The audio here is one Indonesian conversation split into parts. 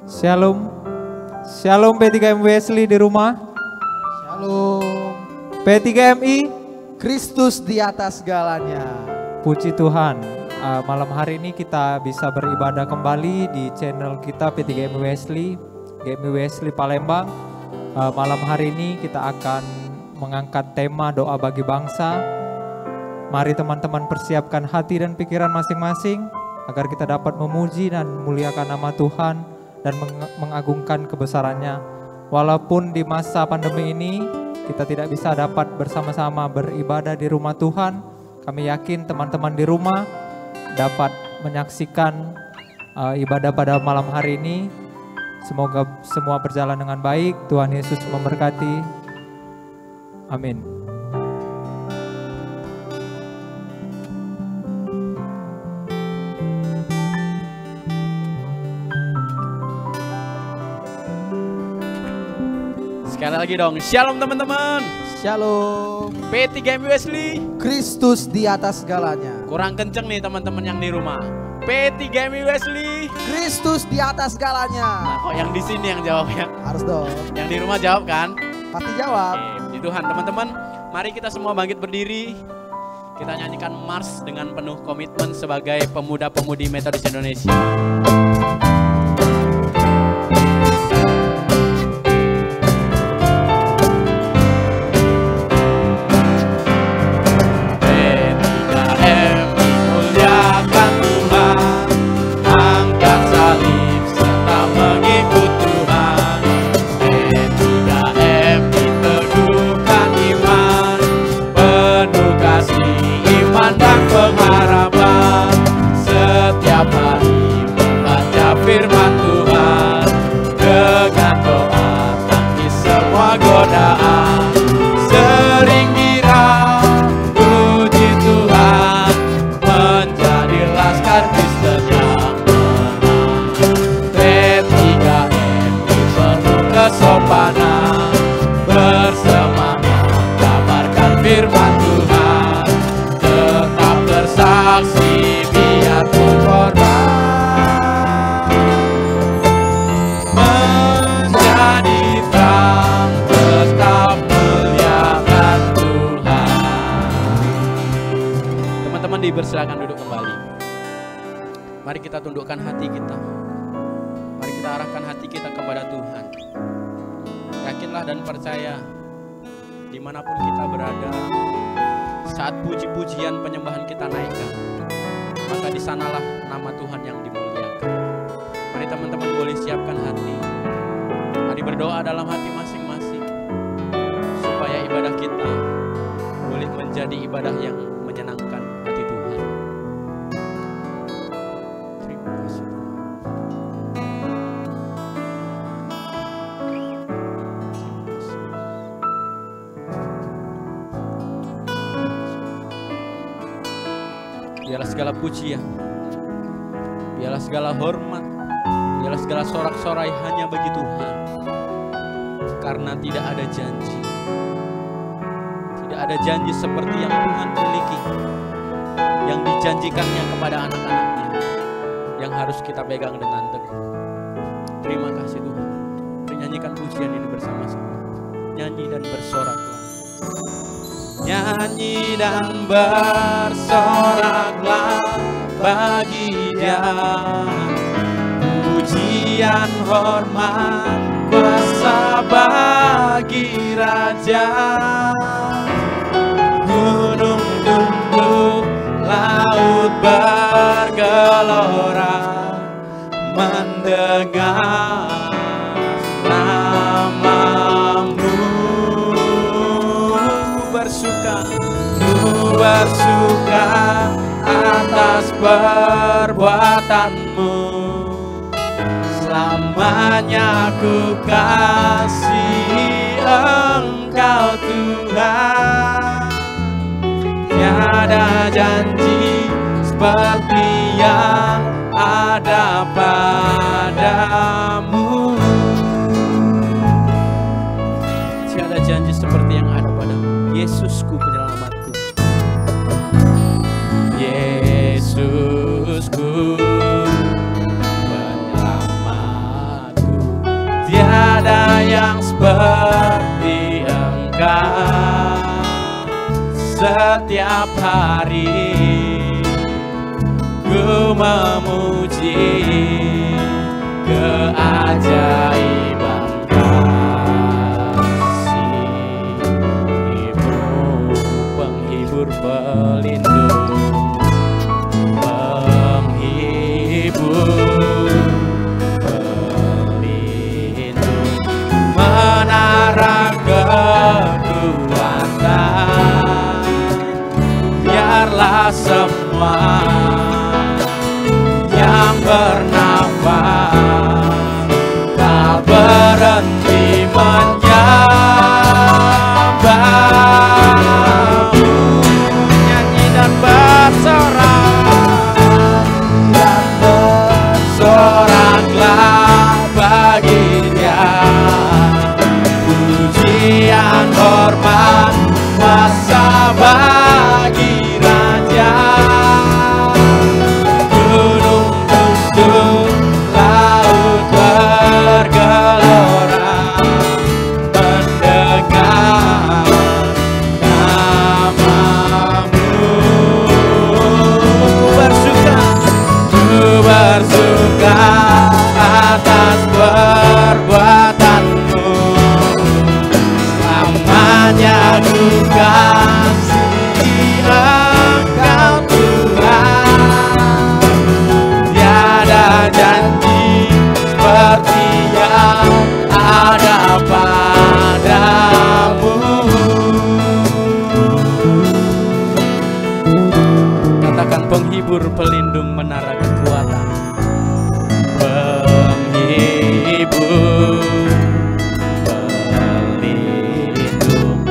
Shalom, Shalom P3MI Wesley di rumah. Shalom P3MI, Kristus di atas segalanya. puji Tuhan. Malam hari ini kita bisa beribadah kembali di channel kita P3MI Wesley, GMI Wesley Palembang. Malam hari ini kita akan mengangkat tema doa bagi bangsa. Mari teman-teman persiapkan hati dan pikiran masing-masing agar kita dapat memuji dan memuliakan nama Tuhan dan mengagungkan kebesarannya. Walaupun di masa pandemi ini kita tidak bisa dapat bersama-sama beribadah di rumah Tuhan, kami yakin teman-teman di rumah dapat menyaksikan ibadah pada malam hari ini. Semoga semua berjalan dengan baik. Tuhan Yesus memberkati. Amin. Sekali lagi dong, shalom teman-teman. Shalom P3MI Wesley, Kristus di atas segalanya. kurang kenceng nih teman-teman yang di rumah. P3MI Wesley, Kristus di atas segalanya. nah kok yang di sini yang jawabnya? Harus dong. Yang di rumah jawab kan? Pasti jawab. Puji Tuhan teman-teman, mari kita semua bangkit berdiri. Kita nyanyikan Mars dengan penuh komitmen sebagai pemuda-pemudi Metodis Indonesia. Pengharapan setiap hari membaca firman Tuhan dengan doa tangkis semua godaan. Sering kira puji Tuhan menjadi laskar Kristen yang menang. P3MI penuh kesopanan bersemangat kabarkan firman Tuhan. Saksi biarpun korban menjadi terang tetap muliakan Tuhan. Teman-teman dipersilakan duduk kembali. Mari kita tundukkan hati kita. Mari kita arahkan hati kita kepada Tuhan. Yakinlah dan percaya dimanapun kita berada, saat puji-pujian penyembahan kita naikkan, maka di sanalah nama Tuhan yang dimuliakan. Mari teman-teman boleh siapkan hati. Mari berdoa dalam hati masing-masing supaya ibadah kita boleh menjadi ibadah yang menyenangkan hati Tuhan. Terima kasih Tuhan. Biarlah segala pujian, biarlah segala hormat, biarlah segala sorak-sorai hanya bagi Tuhan. Karena tidak ada janji, tidak ada janji seperti yang Tuhan miliki, yang dijanjikannya kepada anak-anaknya, yang harus kita pegang dengan teguh. Terima kasih Tuhan. Nyanyikan pujian ini bersama-sama. Nyanyi dan bersoraklah. Nyanyi dan bersoraklah bagi Dia, pujian hormat kuasa bagi Raja. Gunung tunduk, laut bergelora mendengar namamu. Bersuka atas perbuatanmu, selamanya ku kasih Engkau Tuhan. Tiada janji seperti yang ada padamu. seperti yang ada padamu. Yesusku penyelamatku. Yesusku penyelamatku, tiada yang seperti Engkau. Setiap hari ku memuji keajaiban kasih-Mu, penghibur pelindung, menara kekuatan. Biarlah semua yang bernafas tak berhenti menyembah-Mu, nyanyi dan bersorak, soraklah bagi Dia pujian, hormat, kuasa bagi Raja. Gunung tunduk, laut bergelora mendengar nama-Mu. Ku bersuka atas perbuatan-Mu, selamanya ku kasih Engkau Tuhan. Tiada janji seperti yang ada padamu. Katakan penghibur, pelindung, menara kekuatan. Penghibur, pelindung,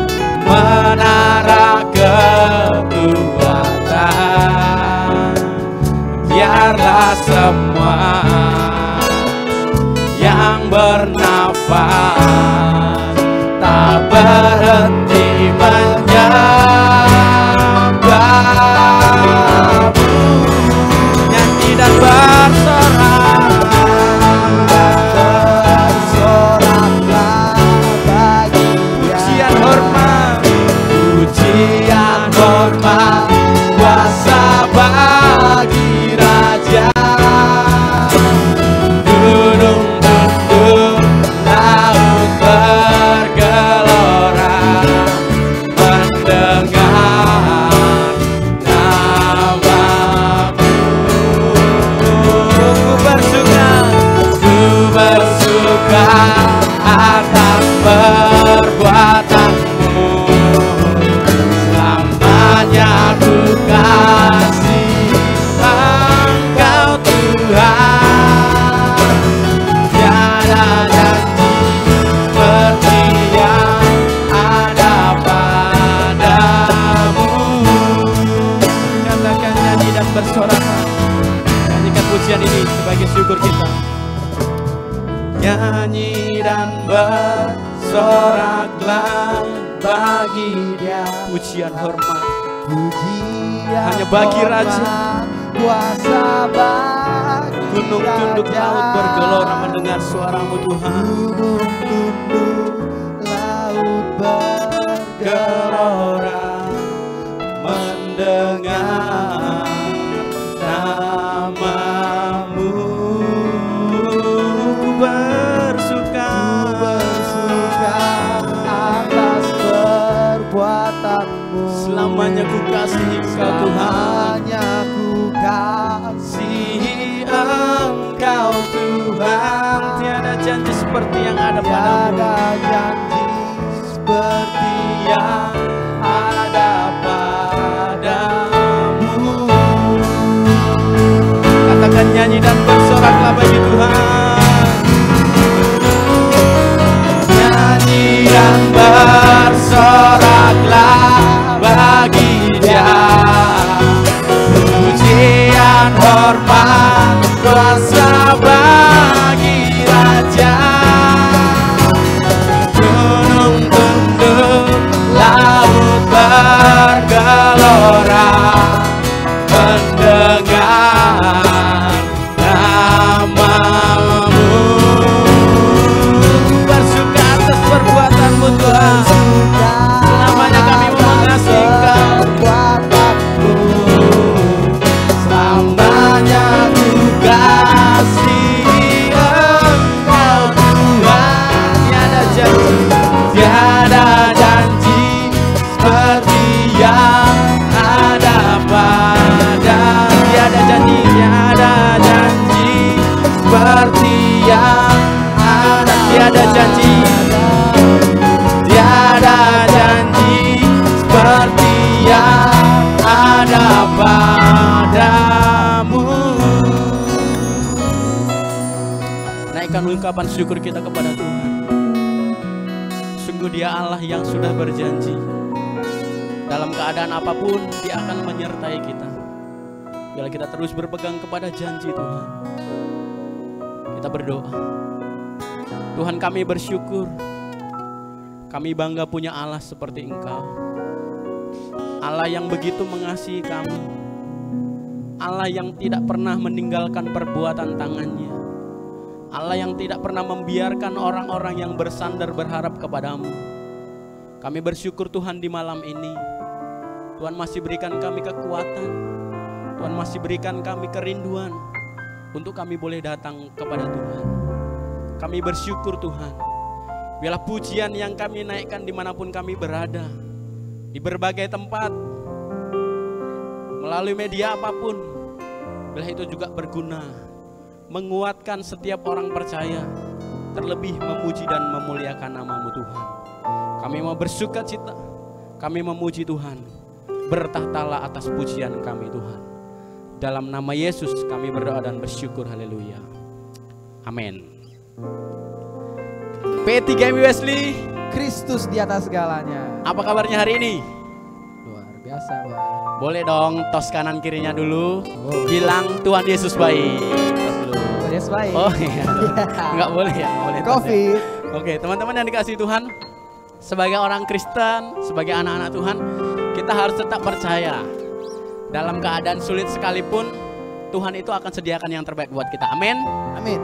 menara kekuatan. Biarlah semua yang bernafas tak berhenti menyembah-Mu, nyanyi dan bersorak, Bersoraklah bagi Dia pujian hormat, pujian hormat, kuasa bagi Raja. Gunung tunduk, laut bergelora mendengar nama-Mu. Ku bersuka atas perbuatan-Mu, selamanya ku kasih Engkau Tuhan. Tiada janji seperti yang ada padamu. Katakan, nyanyi dan bersorak, nyanyikan pujian ini sebagai syukur kita. Nyanyi dan bersoraklah bagi Dia, pujian hormat pujian, hanya bagi Raja. hormat, kuasa bagi Gunung tunduk, Raja. laut bergelora mendengar suara-Mu Tuhan. Gunung tunduk, laut bergelora Mendengar nama-Mu, bersuka atas perbuatan-Mu. selamanya ku kasihi Engkau Tuhan. Selamanya ku kasih Engkau Tuhan. Tiada janji seperti yang ada padamu. Tiada janji seperti Yang ada padamu. Katakan, nyanyi dan bersoraklah bagi Tuhan. Nyanyi dan bersoraklah bagi Dia, pujian, hormat, kuasa bagi Raja. seperti yang ada. Tiada janji, tiada janji seperti yang ada padamu. Naikkan ungkapan syukur kita kepada Tuhan. Sungguh Dia Allah yang sudah berjanji. Dalam keadaan apapun Dia akan menyertai kita. Bila kita terus berpegang kepada janji Tuhan. Kita berdoa. Tuhan, kami bersyukur. Kami bangga punya Allah seperti Engkau. Allah yang begitu mengasihi kami. Allah yang tidak pernah meninggalkan perbuatan tangannya. Allah yang tidak pernah membiarkan orang-orang yang bersandar berharap kepadamu. Kami bersyukur Tuhan di malam ini. Tuhan masih berikan kami kekuatan. Tuhan masih berikan kami kerinduan untuk kami boleh datang kepada Tuhan. Kami bersyukur Tuhan. Biarlah pujian yang kami naikkan dimanapun kami berada, di berbagai tempat, melalui media apapun, biarlah itu juga berguna, menguatkan setiap orang percaya, terlebih memuji dan memuliakan nama-Mu Tuhan. Kami mau bersuka cita, kami memuji Tuhan, bertahtalah atas pujian kami Tuhan. Dalam nama Yesus kami berdoa dan bersyukur, haleluya. Amin. P3MW Wesley, Kristus di atas segalanya. apa kabarnya hari ini? Luar biasa, Bang. Boleh dong tos kanan kirinya dulu. Bilang Tuhan Yesus baik. Tos dulu. Tuhan Yesus baik. Oh iya. Enggak boleh ya, nggak boleh tos ya. Covid. Oke, teman-teman yang dikasihi Tuhan, sebagai orang Kristen, sebagai anak-anak Tuhan, kita harus tetap percaya. Dalam keadaan sulit sekalipun, Tuhan itu akan sediakan yang terbaik buat kita. Amin. Amin.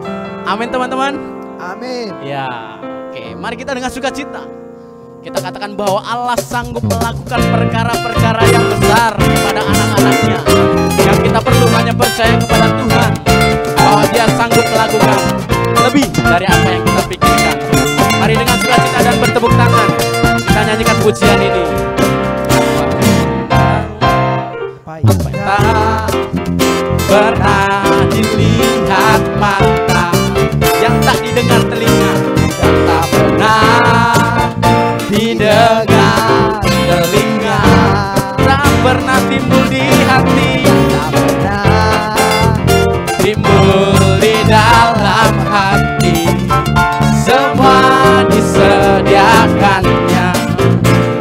Amin teman-teman. Amin. Ya, oke. Mari kita dengan sukacita kita katakan bahwa Allah sanggup melakukan perkara-perkara yang besar kepada anak-anaknya. Yang kita perlu hanya percaya kepada Tuhan bahwa Dia sanggup melakukan lebih dari apa yang kita pikirkan. Mari dengan sukacita dan bertepuk tangan kita nyanyikan pujian ini. Tak pernah dilihat mata, yang tak didengar telinga, dan tak pernah didengar telinga, tak pernah timbul di hati, Tak pernah timbul di dalam hati. Semua disediakannya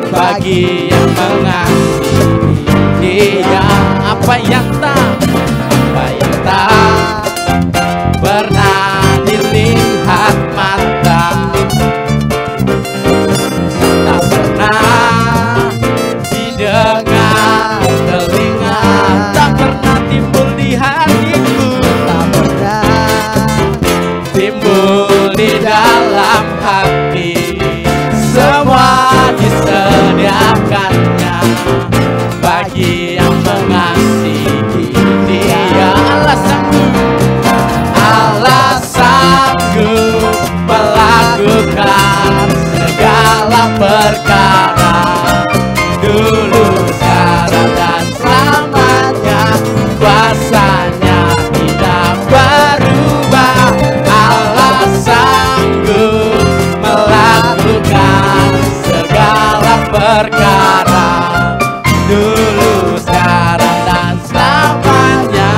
bagi yang mengasihi Dia. Apa yang tak pernah dilihat mata, tak pernah didengar telinga, tak pernah timbul di hatiku, Tak pernah timbul di dalam hati. Semua disediakannya bagi yang mengasihi Dia. Allah sanggup melakukan segala perkara, dulu, sekarang, dan selamanya. Kuasanya tidak berubah. Allah sanggup melakukan segala perkara, dulu, sekarang, dan selamanya.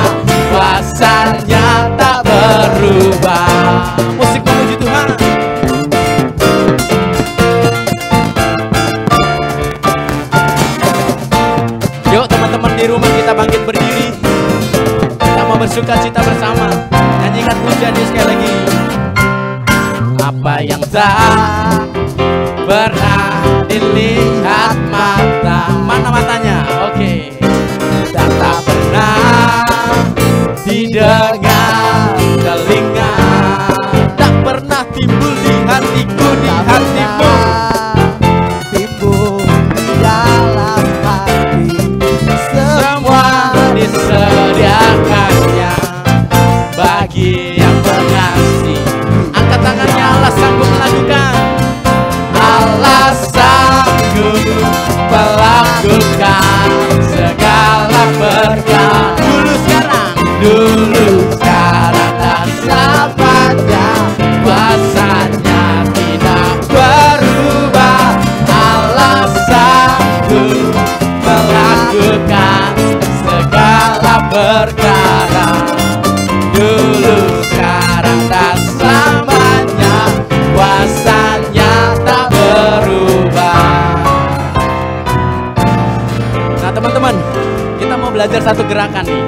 Kuasanya tak berubah. Musik memuji Tuhan. Yuk teman-teman di rumah kita bangkit berdiri. Kita mau bersuka cita bersama. Nyanyikan pujian ini sekali lagi. Apa yang tak pernah dilihat mata. Mana matanya? Oke. Dan tak pernah didengar telinga, tak pernah timbul di hatiku, di hatimu. timbul di dalam hati. Semua disediakannya bagi yang mengasihi. Angkat tangannya, Allah sanggup melakukan. Allah sanggup melakukan satu gerakan nih.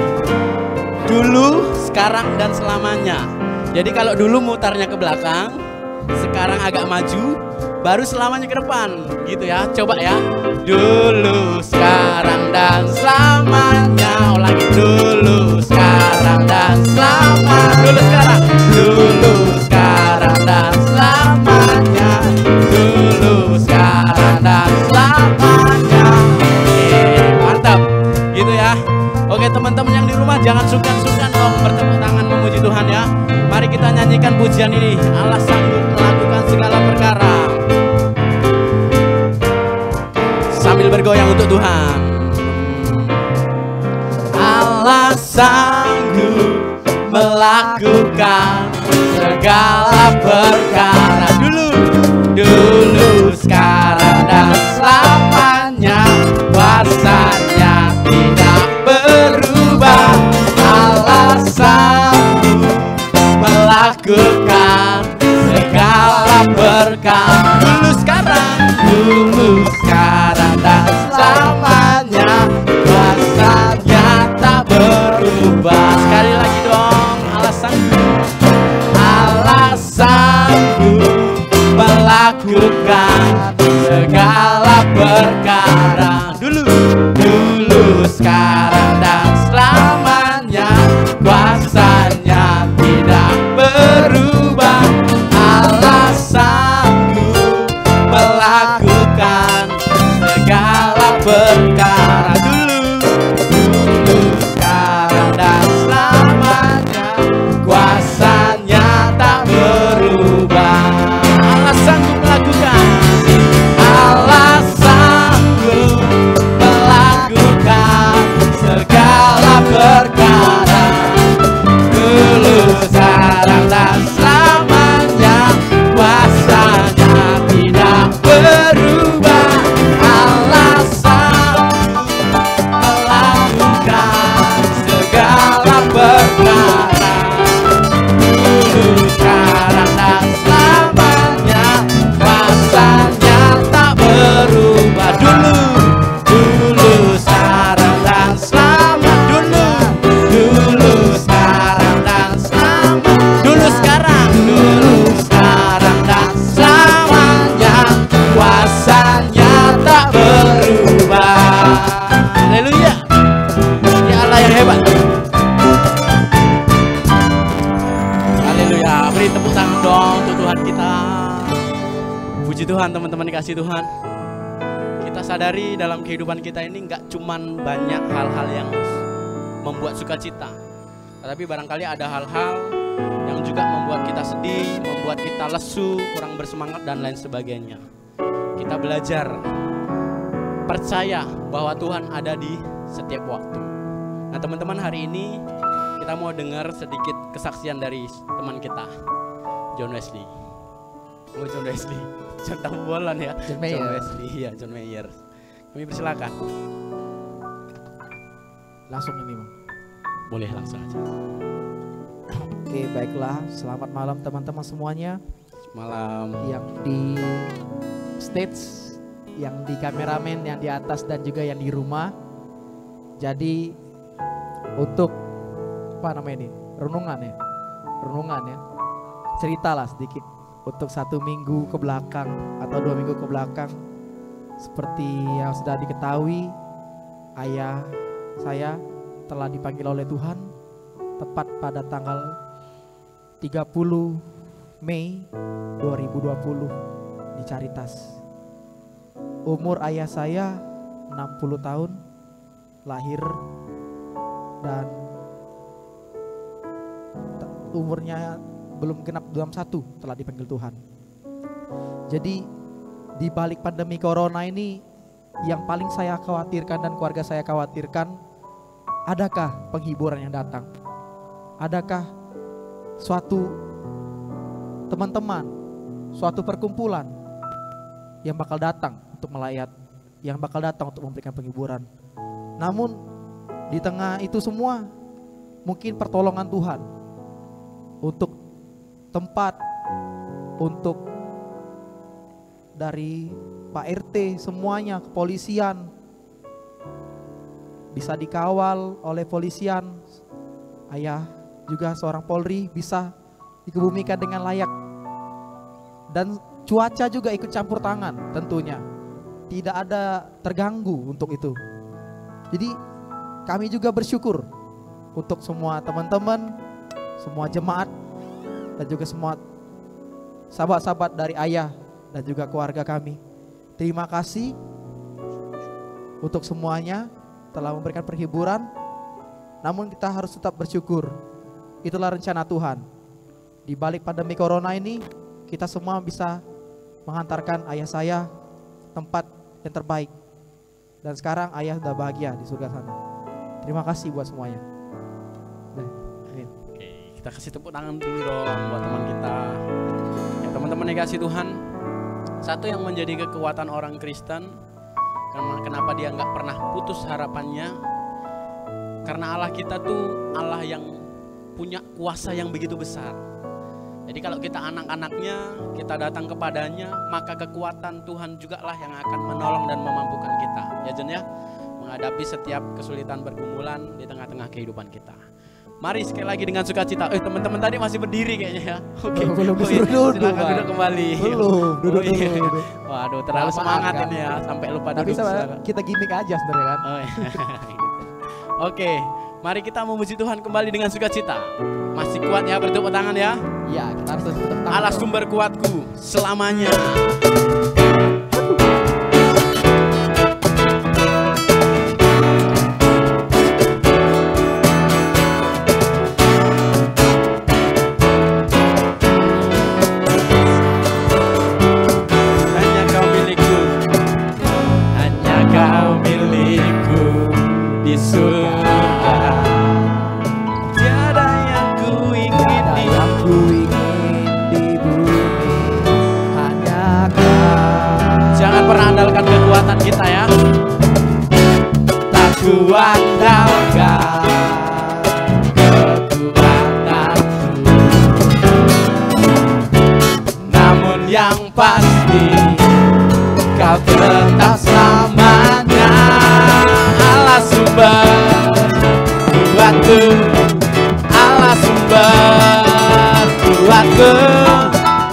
Dulu, sekarang, dan selamanya. Jadi kalau dulu mutarnya ke belakang, sekarang agak maju, baru selamanya ke depan, gitu ya. Coba ya. Dulu, sekarang, dan selamanya. Ulangi. Dulu, sekarang, dan selamanya. Dulu, sekarang. Dulu, sekarang, dan selamanya. Dulu, sekarang, dan selamanya. Oke, mantap. Gitu ya. Oke, teman-teman yang di rumah jangan sungkan-sungkan dong bertepuk tangan memuji Tuhan ya. Mari kita nyanyikan pujian ini. Allah sanggup melakukan segala perkara. Sambil bergoyang untuk Tuhan. Allah sanggup melakukan segala perkara. Dulu, sekarang, dan selamanya. Kuasanya tidak berubah. Allah sanggup melakukan segala perkara. Dulu, sekarang, dan selamanya. Kuasanya tak berubah. Sekali lagi dong. Allah sanggup melakukan segala perkara. Dulu, sekarang, dan selamanya. Kuasanya tidak berubah. Allah sanggup melakukan segala perkara. Dulu, sekarang, dan selamanya. Kuasanya tak berubah. Allah sanggup melakukan. Allah sanggup melakukan segala perkara. Dulu, sekarang, dan selamanya. Kuasanya tidak berubah. Allah sanggup melakukan segala perkara. Dulu, sekarang, dan selamanya. Kuasanya tak berubah. Dulu, sekarang, dan selamanya. Dulu, sekarang, dan selamanya. Dulu, sekarang, dan selamanya. Kuasanya tak berubah. Haleluya. Ya Allah yang hebat. Haleluya. Beri tepuk tangan dong untuk Tuhan kita. Puji Tuhan teman-teman dikasih Tuhan. Kita sadari dalam kehidupan kita ini nggak cuman banyak hal-hal yang membuat sukacita, tetapi barangkali ada hal-hal yang juga membuat kita sedih, membuat kita lesu, kurang bersemangat dan lain sebagainya. Kita belajar percaya bahwa Tuhan ada di setiap waktu. Nah teman-teman, hari ini kita mau dengar sedikit kesaksian dari teman kita, John Wesley. Oh, John Wesley, John Tambolan ya. John Mayer. John Wesley, ya John Mayer. Kami persilakan. Langsung ini, Bang. Boleh langsung aja. Oke, baiklah. Selamat malam teman-teman semuanya. Malam. Yang di stage, yang di kameramen, yang di atas dan juga yang di rumah. Jadi untuk apa namanya ini? Renungan ya. Ceritalah sedikit untuk 1 minggu ke belakang atau 2 minggu ke belakang. Seperti yang sudah diketahui, ayah saya telah dipanggil oleh Tuhan tepat pada tanggal 30 Mei 2020 di Caritas. Umur ayah saya 60 tahun, lahir dan umurnya belum genap 21 telah dipanggil Tuhan. Jadi di balik pandemi corona ini, yang paling saya khawatirkan dan keluarga saya khawatirkan, adakah penghiburan yang datang? Adakah suatu teman-teman, suatu perkumpulan yang bakal datang untuk melayat, yang bakal datang untuk memberikan penghiburan? Namun di tengah itu semua, mungkin pertolongan Tuhan untuk tempat, untuk dari Pak RT semuanya, kepolisian, bisa dikawal oleh polisian. Ayah juga seorang Polri bisa dikebumikan dengan layak. Dan cuaca juga ikut campur tangan tentunya. Tidak ada terganggu untuk itu. Jadi kami juga bersyukur untuk semua teman-teman, semua jemaat, dan juga semua sahabat-sahabat dari ayah dan juga keluarga kami. Terima kasih untuk semuanya telah memberikan perhiburan. Namun kita harus tetap bersyukur. Itulah rencana Tuhan. Di balik pandemi corona ini, kita semua bisa menghantarkan ayah saya tempat yang terbaik. Dan sekarang ayah sudah bahagia di surga sana. Terima kasih buat semuanya. Amin. Oke, kita kasih tepuk tangan dulu dong buat teman kita. Ya, teman-teman yang kasih Tuhan, satu yang menjadi kekuatan orang Kristen, kenapa dia nggak pernah putus harapannya, karena Allah kita tuh Allah yang punya kuasa yang begitu besar. Jadi kalau kita anak-anaknya, kita datang kepadanya, maka kekuatan Tuhan juga lah yang akan menolong dan memampukan kita. Ya Jen ya, menghadapi setiap kesulitan pergumulan di tengah-tengah kehidupan kita. Mari sekali lagi dengan sukacita. Teman-teman tadi masih berdiri kayaknya ya. Oke. Belum Silakan duduk kembali. Belum, duduk iya. dulu. Waduh, terlalu semangat ini ya, sampai lupa Tapi duduk. kita gimmick aja sebenarnya kan. Oh, iya. Oke, mari kita memuji Tuhan kembali dengan sukacita. Masih kuat ya, bertepuk tangan ya. Iya, kita harus tetap tahan. Allah sumber kuatku selamanya. Hanya kau milikku, hanya kau milikku di surga. Tiada yang ku ingin di di bumi, hanya Kau. Jangan pernah andalkan kekuatan kita ya. Tak ku andalkan kekuatanku, namun yang pasti Kau tetap selamanya. Allah sumber kuatku, Allah sumber kuatku,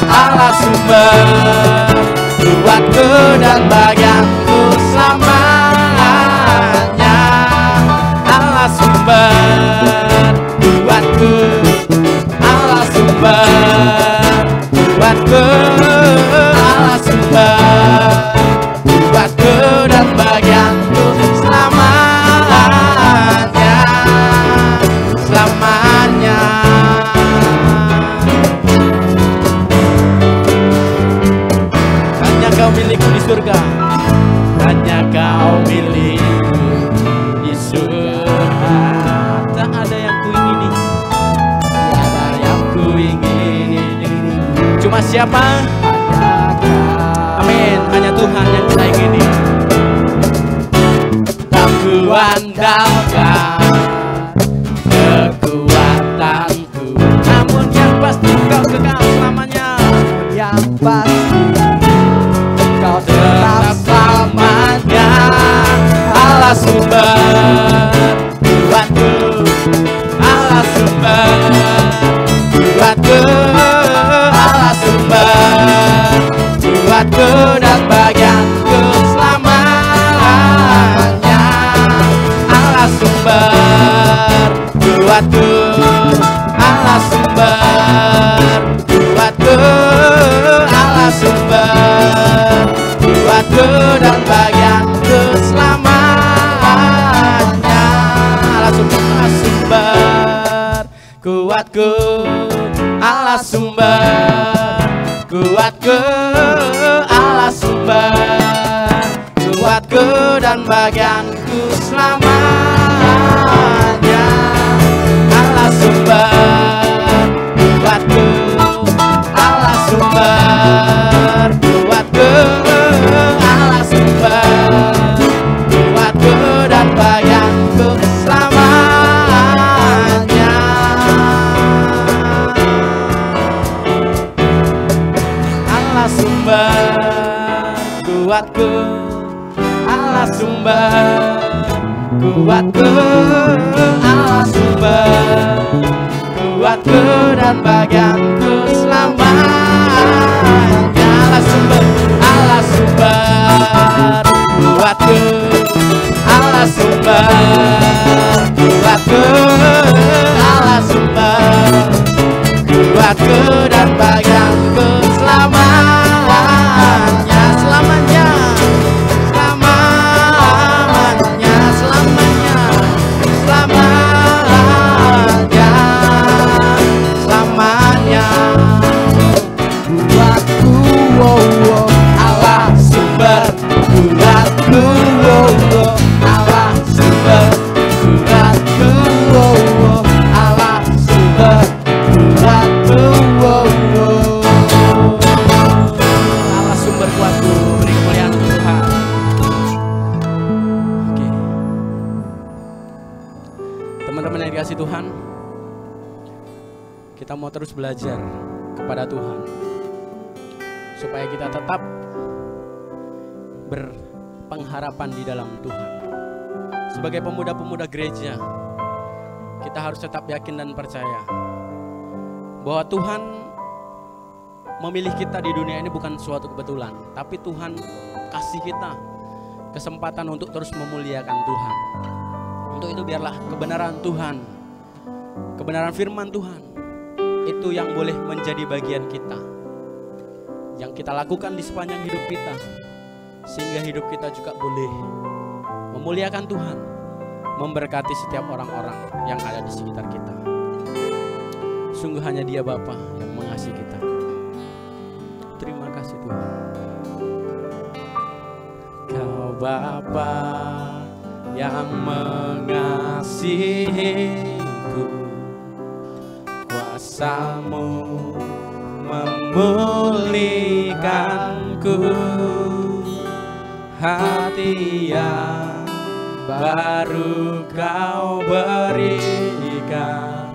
Allah sumber kuatku dan bagianku selamanya. Allah sumber kuatku, Allah sumber kuatku, Allah sumber kuatku dan bagianku selamanya, selamanya. Hanya kau milikku di surga, hanya kau milikku di surga. Tak ada yang ku ingini, tiada yang ku ingini. Cuma siapa? Amin, hanya Tuhan yang kita ingini. Tak ku andalkan kekuatanku, namun yang pasti Kau kekal selamanya. Yang pasti Kau Tetap selamanya. Allah sumber kuatku, Allah sumber kuatku, Allah sumber kuatku dan bagianku selamanya. Allah sumber kuatku, Allah sumber kuatku, Allah sumber kuatku dan bagianku selamanya. Allah sumber kuatku, Allah sumber kuatku, Allah sumber kuatku dan bagianku selamanya. Allah sumber kuatku, Allah sumber kuatku, Allah sumber kuatku dan bagianku selamanya. Allah sumber kuatku, Allah sumber kuatku, Allah sumber kuatku dan bagianku selamanya. Allah sumber kuatku, Allah sumber kuatku, Allah sumber kuatku dan bagianku selamanya, selamanya, selamanya, selamanya, selamanya, selamanya. Kuatku, Allah sumber kuatku, Allah sumber kuatku, Allah sumber kuatku, Allah sumber kuatku. Beri kemuliaan untuk Tuhan. Oke. Teman-teman yang dikasih Tuhan, kita mau terus belajar kepada Tuhan supaya kita tetap berpengharapan di dalam Tuhan. Sebagai pemuda-pemuda gereja, kita harus tetap yakin dan percaya bahwa Tuhan memilih kita di dunia ini bukan suatu kebetulan, tapi Tuhan kasih kita kesempatan untuk terus memuliakan Tuhan. Untuk itu biarlah kebenaran Tuhan, kebenaran firman Tuhan, itu yang boleh menjadi bagian kita, yang kita lakukan di sepanjang hidup kita, sehingga hidup kita juga boleh memuliakan Tuhan, memberkati setiap orang-orang yang ada di sekitar kita. Sungguh hanya Dia Bapa yang mengasihi kita. Terima kasih Tuhan. Kau Bapa yang mengasihiku, kuasa-Mu memulihkanku, hati yang baru Kau berikan,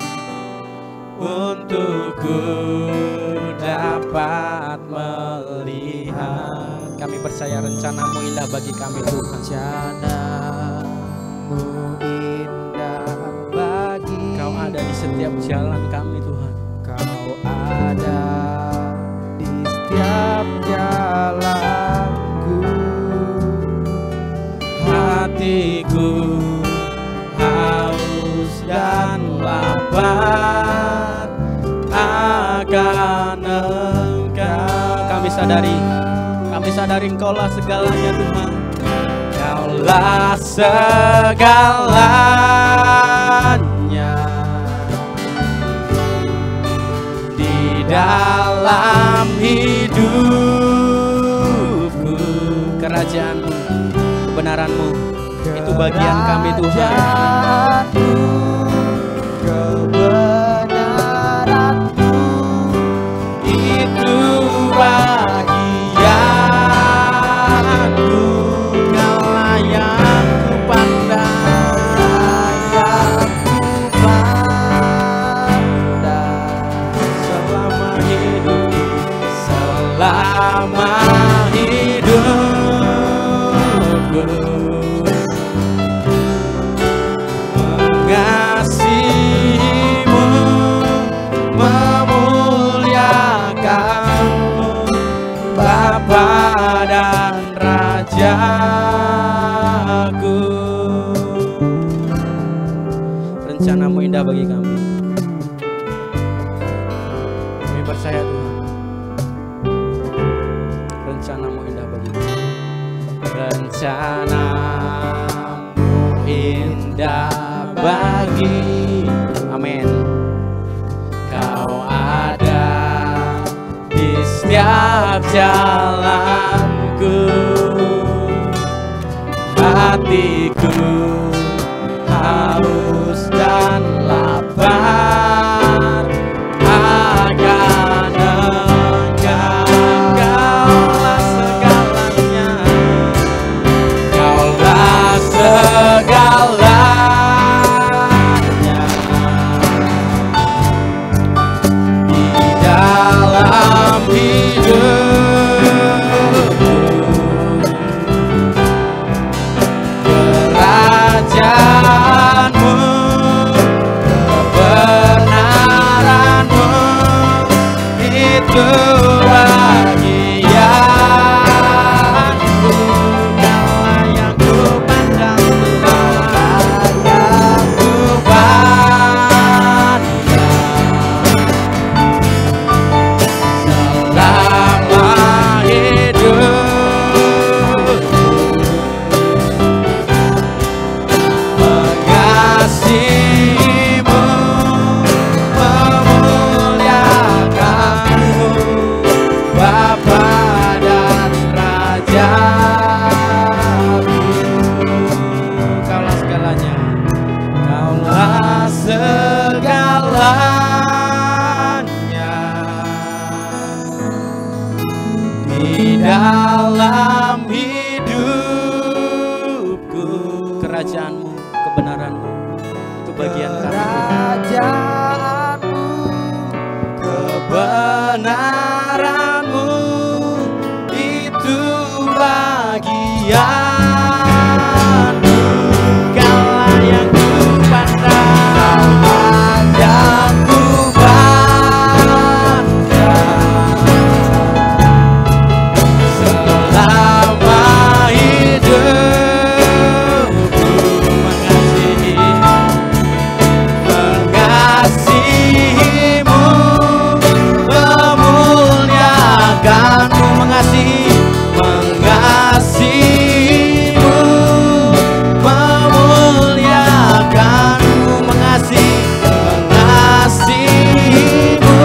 untukku dapat melihat. Kami percaya rencana-Mu indah bagi kami Tuhan. Rencana-Mu indah bagi Kau ada di setiap jalan kami Tuhan. Kau ada di setiap jalanku. Hatiku haus dan lapar akan Engkau. Kami sadari Engkaulah segalanya Tuhan. Kaulah segalanya di dalam hidupku. Kerajaan-Mu, kebenaran-Mu, itu bagian kami Tuhan. Kebenaran-Mu Itu bagianku. Kaulah yang kupandang, selama hidup, selama hidupku. Mengasihimu, memuliakanmu, Bapa dan Rajaku. Rencana-Mu indah bagi kami. Kami percaya Tuhan, rencana-Mu indah bagi kami. Rencana-Mu indah bagi, amin. Kau ada di setiap jalanku, hatiku haus dan lapar akan Engkau. Kaulah segalanya, Kaulah segalanya di dalam hidupku. kebahagiaanku, Kaulah yang ku pandang Tuhan, yang ku pandang selama hidup. Mengasihimu, memuliakanmu, Bapa dan Rajaku. Kaulah segalanya, Kaulah segalanya di dalam hidupku. Kerajaanmu, kebenaranmu, itu bagian kami. Kerajaanmu, kebenaranmu, itu bagianmu. Kaulah yang ku pandang, yang ku pandang selama hidupku. Mengasihimu, memuliakanmu, mengasihimu, memuliakanmu, mengasihimu,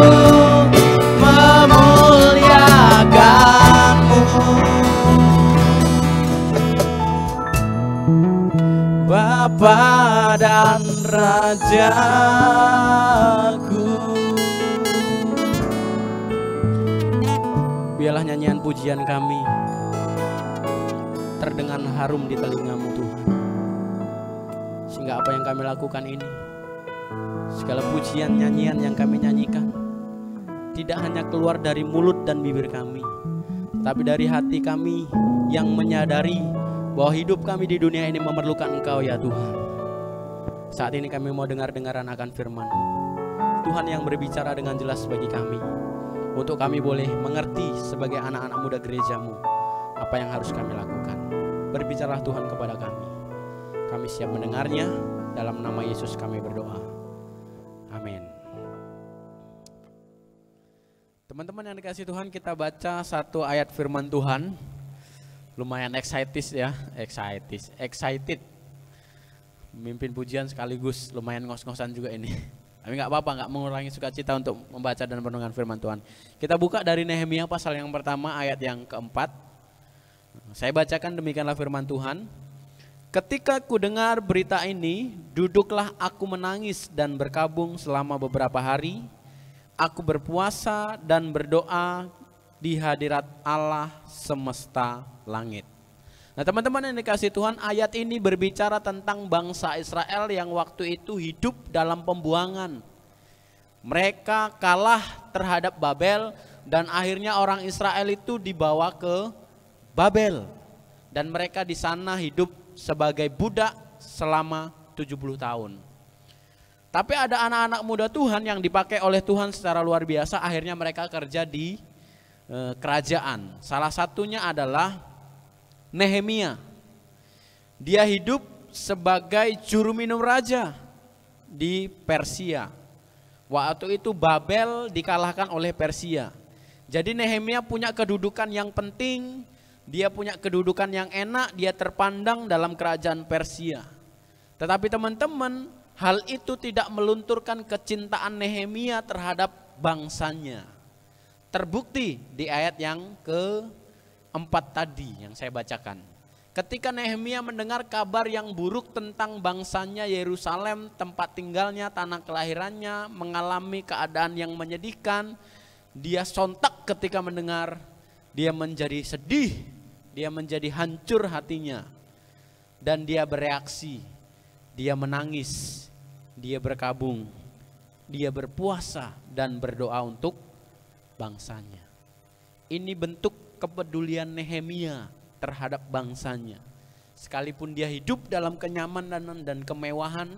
memuliakanmu, Bapa dan Rajaku. Biarlah nyanyian pujian kami terdengar harum di telinga-Mu Tuhan. Sehingga apa yang kami lakukan ini, segala pujian nyanyian yang kami nyanyikan, tidak hanya keluar dari mulut dan bibir kami, tapi dari hati kami yang menyadari bahwa hidup kami di dunia ini memerlukan Engkau ya Tuhan. Saat ini kami mau dengar-dengaran akan firman Tuhan yang berbicara dengan jelas bagi kami, untuk kami boleh mengerti sebagai anak-anak muda gereja-Mu apa yang harus kami lakukan. Berbicaralah Tuhan kepada kami. Kami siap mendengarnya. Dalam nama Yesus kami berdoa. Amin. Teman-teman yang dikasihi Tuhan, kita baca satu ayat firman Tuhan. Lumayan excited. Memimpin pujian sekaligus lumayan ngos-ngosan juga ini. Tapi nggak apa-apa, nggak mengurangi sukacita untuk membaca dan merenungkan firman Tuhan. Kita buka dari Nehemia pasal yang pertama ayat yang keempat. Saya bacakan, demikianlah firman Tuhan. Ketika ku dengar berita ini, duduklah aku menangis dan berkabung selama beberapa hari. Aku berpuasa dan berdoa di hadirat Allah semesta langit. Nah teman-teman yang dikasihi Tuhan, ayat ini berbicara tentang bangsa Israel yang waktu itu hidup dalam pembuangan. Mereka kalah terhadap Babel dan akhirnya orang Israel itu dibawa ke Babel. Dan mereka di sana hidup sebagai budak selama 70 tahun. Tapi ada anak-anak muda Tuhan yang dipakai oleh Tuhan secara luar biasa, akhirnya mereka kerja di kerajaan. Salah satunya adalah Nehemia. Dia hidup sebagai juru minum raja di Persia. Waktu itu Babel dikalahkan oleh Persia. Jadi Nehemia punya kedudukan yang penting, dia punya kedudukan yang enak, dia terpandang dalam kerajaan Persia. Tetapi teman-teman, hal itu tidak melunturkan kecintaan Nehemia terhadap bangsanya. Terbukti di ayat yang keempat tadi yang saya bacakan. Ketika Nehemia mendengar kabar yang buruk tentang bangsanya Yerusalem, tempat tinggalnya, tanah kelahirannya, mengalami keadaan yang menyedihkan, dia sontak ketika mendengar, dia menjadi sedih, dia menjadi hancur hatinya. Dan dia bereaksi, dia menangis, dia berkabung, dia berpuasa dan berdoa untuk bangsanya. Ini bentuk kepedulian Nehemia terhadap bangsanya. Sekalipun dia hidup dalam kenyamanan dan kemewahan,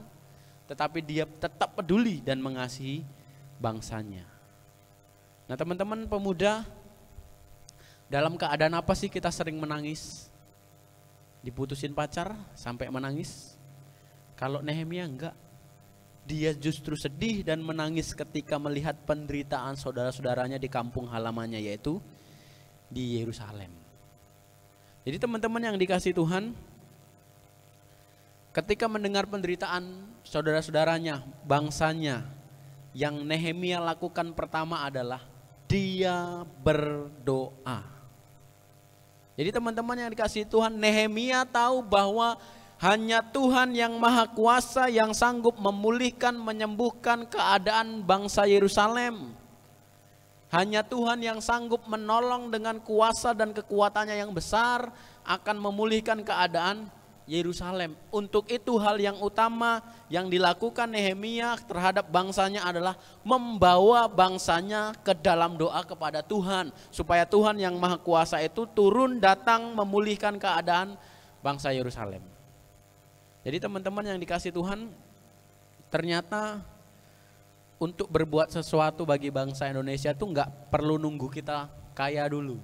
tetapi dia tetap peduli dan mengasihi bangsanya. Nah teman-teman pemuda, dalam keadaan apa sih kita sering menangis? Diputusin pacar sampai menangis? Kalau Nehemia enggak. Dia justru sedih dan menangis ketika melihat penderitaan saudara-saudaranya di kampung halamannya, yaitu di Yerusalem. Jadi teman-teman yang dikasihi Tuhan, ketika mendengar penderitaan saudara-saudaranya, bangsanya, yang Nehemia lakukan pertama adalah dia berdoa. Jadi teman-teman yang dikasihi Tuhan, Nehemia tahu bahwa hanya Tuhan yang Maha Kuasa yang sanggup memulihkan, menyembuhkan keadaan bangsa Yerusalem. Hanya Tuhan yang sanggup menolong dengan kuasa dan kekuatannya yang besar akan memulihkan keadaan Yerusalem. Untuk itu hal yang utama yang dilakukan Nehemia terhadap bangsanya adalah membawa bangsanya ke dalam doa kepada Tuhan. Supaya Tuhan yang Maha Kuasa itu turun datang memulihkan keadaan bangsa Yerusalem. Jadi teman-teman yang dikasihi Tuhan, ternyata untuk berbuat sesuatu bagi bangsa Indonesia itu nggak perlu nunggu kita kaya dulu.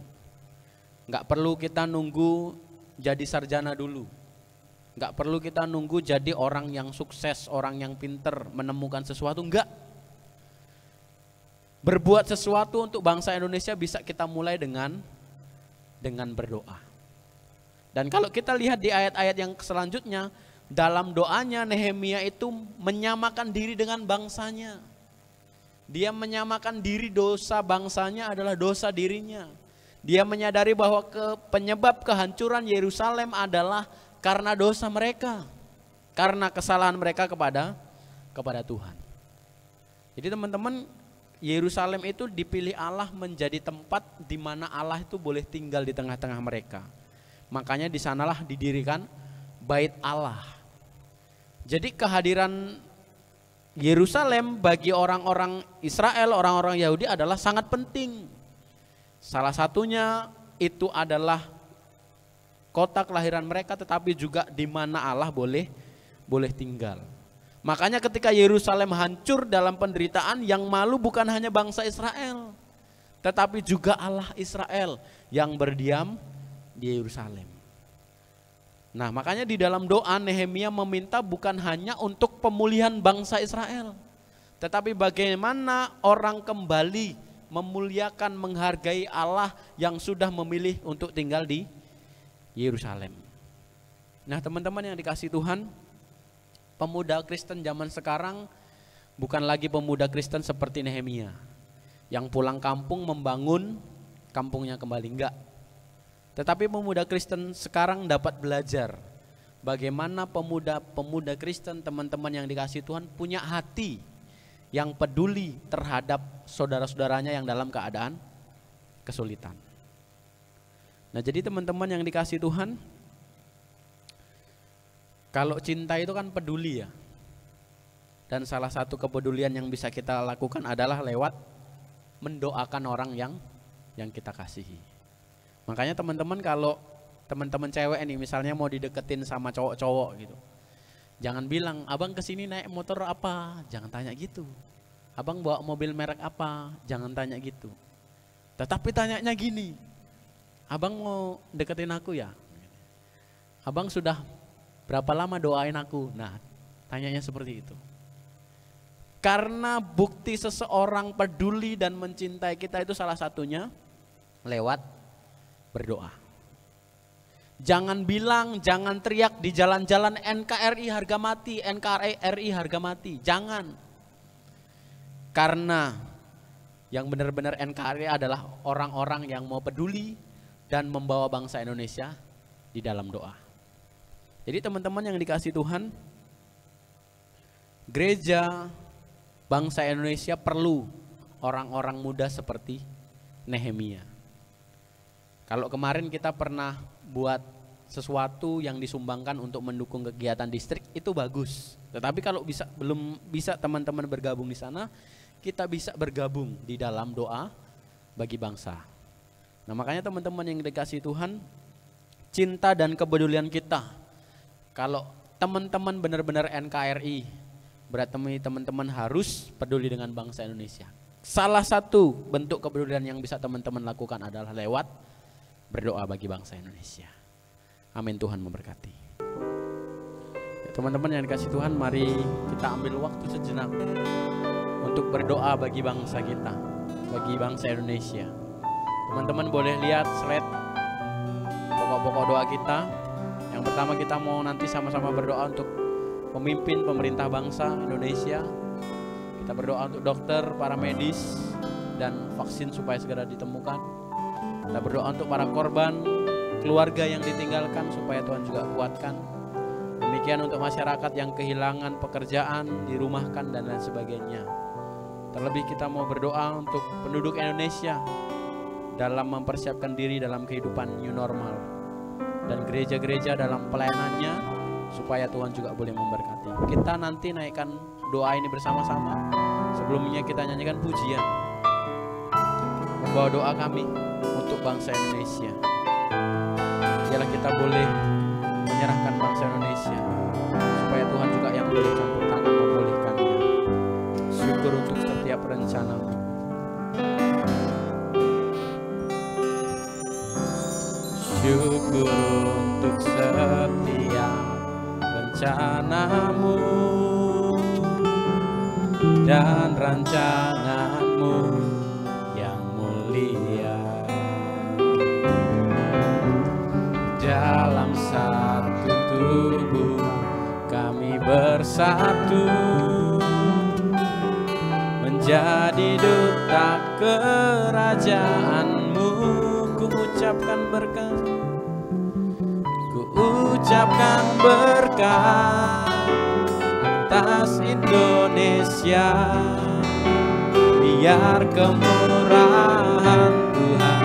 Nggak perlu kita nunggu jadi sarjana dulu. Nggak perlu kita nunggu jadi orang yang sukses, orang yang pinter, menemukan sesuatu, enggak. Berbuat sesuatu untuk bangsa Indonesia bisa kita mulai dengan berdoa. Dan kalau kita lihat di ayat-ayat yang selanjutnya, dalam doanya Nehemia itu menyamakan diri dengan bangsanya. Dia menyamakan diri, dosa bangsanya adalah dosa dirinya. Dia menyadari bahwa penyebab kehancuran Yerusalem adalah karena dosa mereka, karena kesalahan mereka kepada Tuhan. Jadi teman-teman, Yerusalem itu dipilih Allah menjadi tempat di mana Allah itu boleh tinggal di tengah-tengah mereka. Makanya di sanalah didirikan Bait Allah. Jadi kehadiran Yerusalem bagi orang-orang Israel, orang-orang Yahudi adalah sangat penting. Salah satunya itu adalah kota kelahiran mereka, tetapi juga di mana Allah boleh tinggal. Makanya ketika Yerusalem hancur dalam penderitaan, yang malu bukan hanya bangsa Israel, tetapi juga Allah Israel yang berdiam di Yerusalem. Nah makanya di dalam doa Nehemia meminta bukan hanya untuk pemulihan bangsa Israel, tetapi bagaimana orang kembali memuliakan, menghargai Allah yang sudah memilih untuk tinggal di Yerusalem. Nah teman-teman yang dikasihi Tuhan, pemuda Kristen zaman sekarang bukan lagi pemuda Kristen seperti Nehemia yang pulang kampung membangun kampungnya kembali, enggak. Tetapi pemuda Kristen sekarang dapat belajar bagaimana pemuda Kristen, teman-teman yang dikasihi Tuhan, punya hati yang peduli terhadap saudara-saudaranya yang dalam keadaan kesulitan. Nah jadi teman-teman yang dikasihi Tuhan, kalau cinta itu kan peduli ya. Dan salah satu kepedulian yang bisa kita lakukan adalah lewat mendoakan orang yang kita kasihi. Makanya teman-teman, kalau teman-teman cewek nih misalnya mau dideketin sama cowok-cowok gitu, jangan bilang, abang kesini naik motor apa, jangan tanya gitu. Abang bawa mobil merek apa, jangan tanya gitu. Tetapi tanyanya gini, abang mau deketin aku ya? Abang sudah berapa lama doain aku? Nah tanyanya seperti itu. Karena bukti seseorang peduli dan mencintai kita itu salah satunya lewat berdoa. Jangan bilang, jangan teriak di jalan-jalan NKRI harga mati, NKRI harga mati. Jangan. Karena yang benar-benar NKRI adalah orang-orang yang mau peduli dan membawa bangsa Indonesia di dalam doa. Jadi teman-teman yang dikasihi Tuhan, gereja bangsa Indonesia perlu orang-orang muda seperti Nehemia. Kalau kemarin kita pernah buat sesuatu yang disumbangkan untuk mendukung kegiatan distrik, itu bagus. Tetapi kalau belum bisa teman-teman bergabung di sana, kita bisa bergabung di dalam doa bagi bangsa. Nah makanya teman-teman yang dikasihi Tuhan, cinta dan kepedulian kita, kalau teman-teman benar-benar NKRI, berarti teman-teman harus peduli dengan bangsa Indonesia. salah satu bentuk kepedulian yang bisa teman-teman lakukan adalah lewat berdoa bagi bangsa Indonesia. Amin, Tuhan memberkati. Ya, teman-teman yang dikasih Tuhan, mari kita ambil waktu sejenak untuk berdoa bagi bangsa kita, bagi bangsa Indonesia. Teman-teman boleh lihat slide pokok-pokok doa kita. Yang pertama, kita mau nanti sama-sama berdoa untuk pemimpin pemerintah bangsa Indonesia. Kita berdoa untuk dokter, para medis, dan vaksin supaya segera ditemukan. Kita berdoa untuk para korban, keluarga yang ditinggalkan supaya Tuhan juga kuatkan. Demikian untuk masyarakat yang kehilangan pekerjaan, dirumahkan, dan lain sebagainya. Terlebih kita mau berdoa untuk penduduk Indonesia dalam mempersiapkan diri dalam kehidupan new normal, dan gereja-gereja dalam pelayanannya supaya Tuhan juga boleh memberkati. Kita nanti naikkan doa ini bersama-sama. Sebelumnya kita nyanyikan pujian, membawa doa kami untuk bangsa Indonesia. Biarlah kita boleh menyerahkan bangsa Indonesia supaya Tuhan juga yang boleh campur tangan memulihkannya. Syukur untuk setiap rencana-Mu. Syukur untuk setiap rencana-Mu dan rancangan-Mu yang mulia. Dalam satu tubuh kami bersatu, menjadi duta kerajaan-Mu. Ku ucapkan berkat, ku ucapkan berkat atas Indonesia. Biar kemurahan Tuhan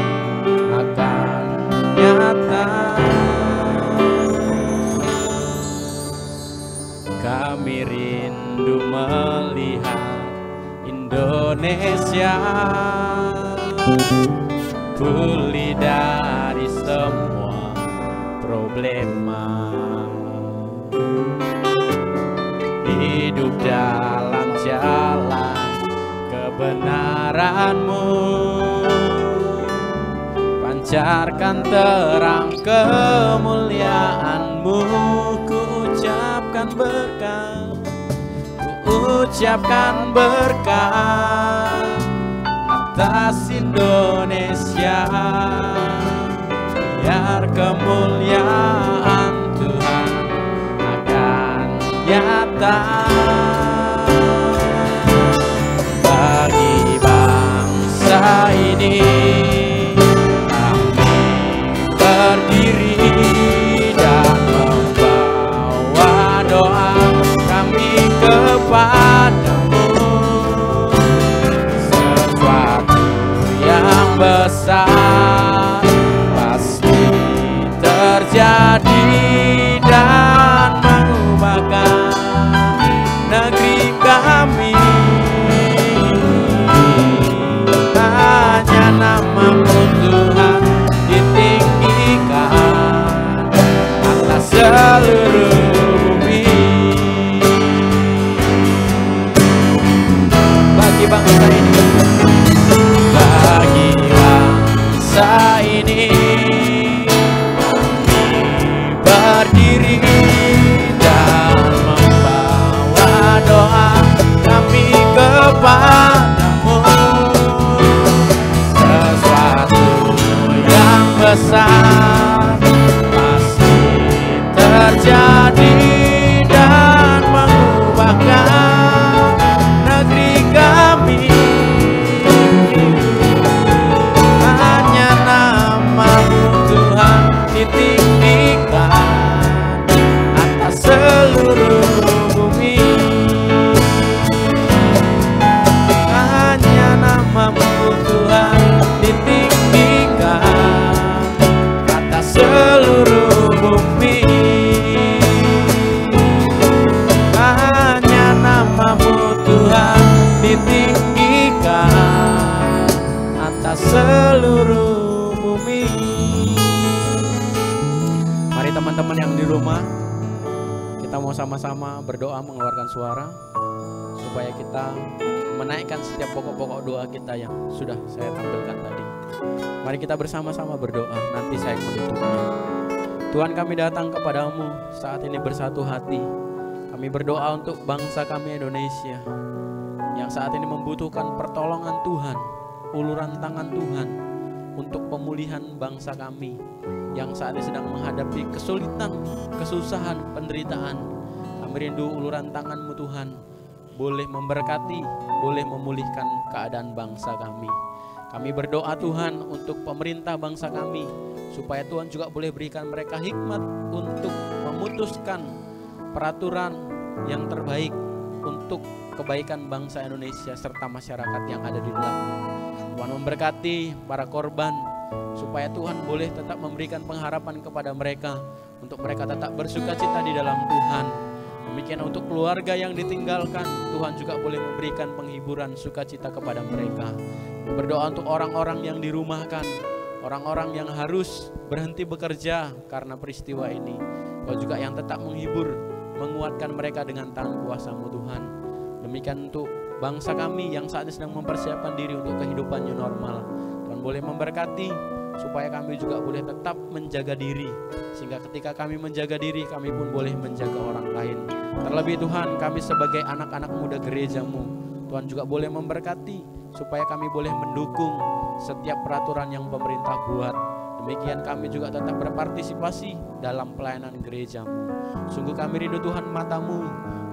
akan nyata. Kami rindu melihat Indonesia pulih dari semua problema. Hidup dalam jalan kebenaran-Mu, pancarkan terang kemuliaan-Mu. Ku ucapkan berkat, ku ucapkan berkat atas Indonesia. Biar kemuliaan Tuhan akan nyata bagi bangsa ini. Kami berdiri dan membawa doa kami kepada-Mu. Sesuatu yang besar pasti terjadi dan mengubahkan negeri kami. Hanya nama-Mu Tuhan ditinggikan atas seluruh bumi. Bagi bangsa ini, bagi bangsa ini, kami berdiri dan membawa doa kami kepada-Mu. Sesuatu yang besar pasti terjadi dan mengubahkan negeri kami. Hanya nama-Mu Tuhan ditinggikan atas seluruh bumi. Hanya nama-Mu Tuhan ditinggikan atas seluruh bumi. Hanya nama-Mu Tuhan ditinggikan atas seluruh bumi. Mari teman-teman yang di rumah, kita mau sama-sama berdoa mengeluarkan suara supaya kita menaikkan setiap pokok-pokok doa kita yang sudah saya tampilkan tadi. Mari kita bersama-sama berdoa, nanti saya menutupnya. Tuhan, kami datang kepadamu saat ini bersatu hati. Kami berdoa untuk bangsa kami Indonesia yang saat ini membutuhkan pertolongan Tuhan, uluran tangan Tuhan untuk pemulihan bangsa kami yang saat ini sedang menghadapi kesulitan, kesusahan, penderitaan. Kami rindu uluran tangan-Mu Tuhan, boleh memberkati, boleh memulihkan keadaan bangsa kami. Kami berdoa Tuhan untuk pemerintah bangsa kami, supaya Tuhan juga boleh berikan mereka hikmat untuk memutuskan peraturan yang terbaik untuk kebaikan bangsa Indonesia serta masyarakat yang ada di dalamnya. Tuhan memberkati para korban, supaya Tuhan boleh tetap memberikan pengharapan kepada mereka, untuk mereka tetap bersukacita di dalam Tuhan. Demikian untuk keluarga yang ditinggalkan, Tuhan juga boleh memberikan penghiburan sukacita kepada mereka. Berdoa untuk orang-orang yang dirumahkan, orang-orang yang harus berhenti bekerja karena peristiwa ini. Kau juga yang tetap menghibur, menguatkan mereka dengan tangan kuasa-Mu Tuhan. Demikian untuk bangsa kami yang saat ini sedang mempersiapkan diri untuk kehidupan new normal. Tuhan boleh memberkati, supaya kami juga boleh tetap menjaga diri, sehingga ketika kami menjaga diri, kami pun boleh menjaga orang lain. Terlebih Tuhan, kami sebagai anak-anak muda gereja-Mu, Tuhan juga boleh memberkati, supaya kami boleh mendukung setiap peraturan yang pemerintah buat. Demikian kami juga tetap berpartisipasi dalam pelayanan gereja-Mu. Sungguh kami rindu Tuhan, mata-Mu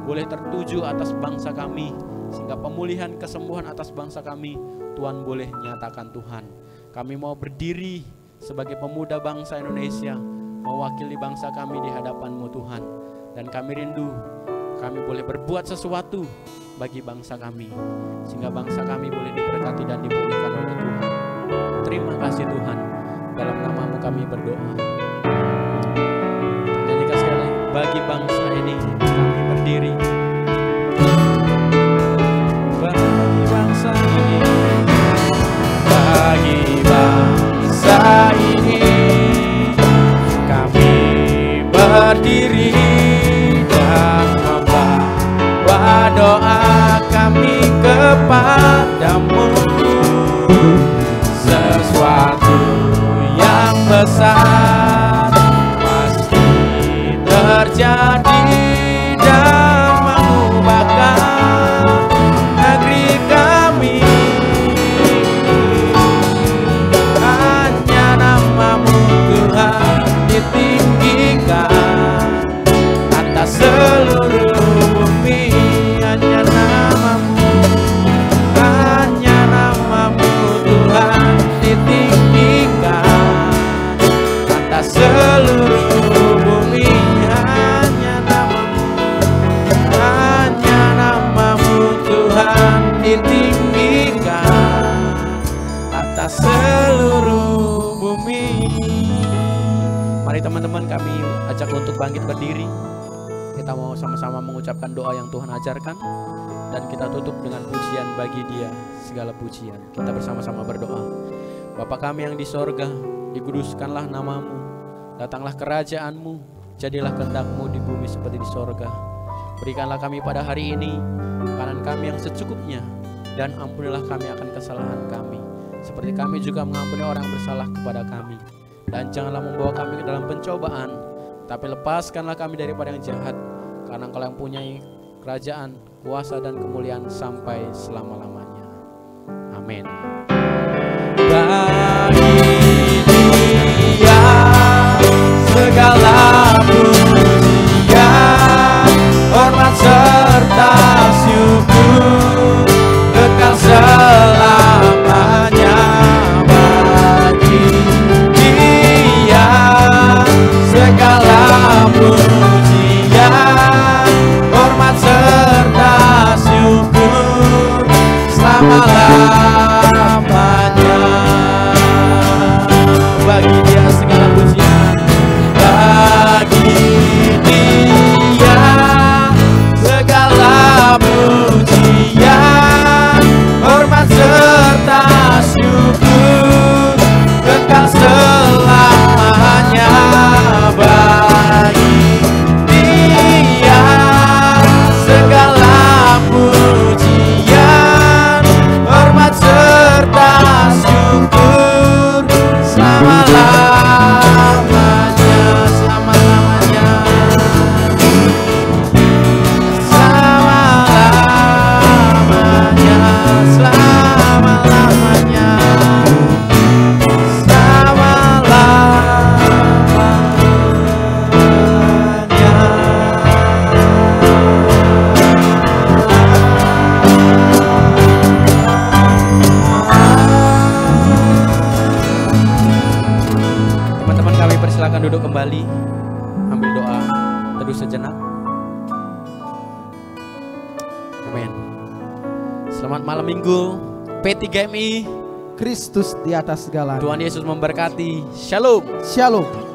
boleh tertuju atas bangsa kami, sehingga pemulihan kesembuhan atas bangsa kami Tuhan boleh nyatakan Tuhan. Kami mau berdiri sebagai pemuda bangsa Indonesia, mewakili bangsa kami di hadapan-Mu Tuhan. Dan kami rindu, kami boleh berbuat sesuatu bagi bangsa kami, sehingga bangsa kami boleh diberkati dan dipulihkan oleh Tuhan. Terima kasih Tuhan, dalam nama-Mu kami berdoa. Nyanyikan sekali lagi, bagi bangsa ini kami berdiri. Bagi bangsa ini, bagi bangsa ini kami berdiri dan membawa doa kami kepadamu. Sesuatu yang besar pasti terjadi dan mengubahkan negeri kami. Hanya nama-Mu Tuhan ditinggikan atas seluruh bumi. Hanya nama-Mu, hanya nama-Mu Tuhan ditinggikan atas seluruh bumi. Hanya nama-Mu, hanya nama-Mu Tuhan ditinggikan atas seluruh bumi. Mari teman-teman, kami ajak untuk bangkit berdiri. Kita mau sama-sama mengucapkan doa yang Tuhan ajarkan, dan kita tutup dengan pujian bagi Dia segala pujian. Kita bersama-sama berdoa. Bapa kami yang di sorga, dikuduskanlah nama-Mu, datanglah kerajaan-Mu, jadilah kehendak-Mu di bumi seperti di sorga. Berikanlah kami pada hari ini makanan kami yang secukupnya, dan ampunilah kami akan kesalahan kami, seperti kami juga mengampuni orang yang bersalah kepada kami. Dan janganlah membawa kami ke dalam pencobaan, tapi lepaskanlah kami daripada yang jahat, karena Engkau yang punya kerajaan, kuasa, dan kemuliaan sampai selama-lamanya. Amin. Bagi Dia segala pujian, hormat serta syukur kekal selamanya. Bagi Dia segala pujian, hormat serta syukur selama-lamanya. kembali ambil doa teduh sejenak. Amin. Selamat malam minggu P3MI. Kristus di atas segala. Tuhan Yesus memberkati. Shalom. Shalom.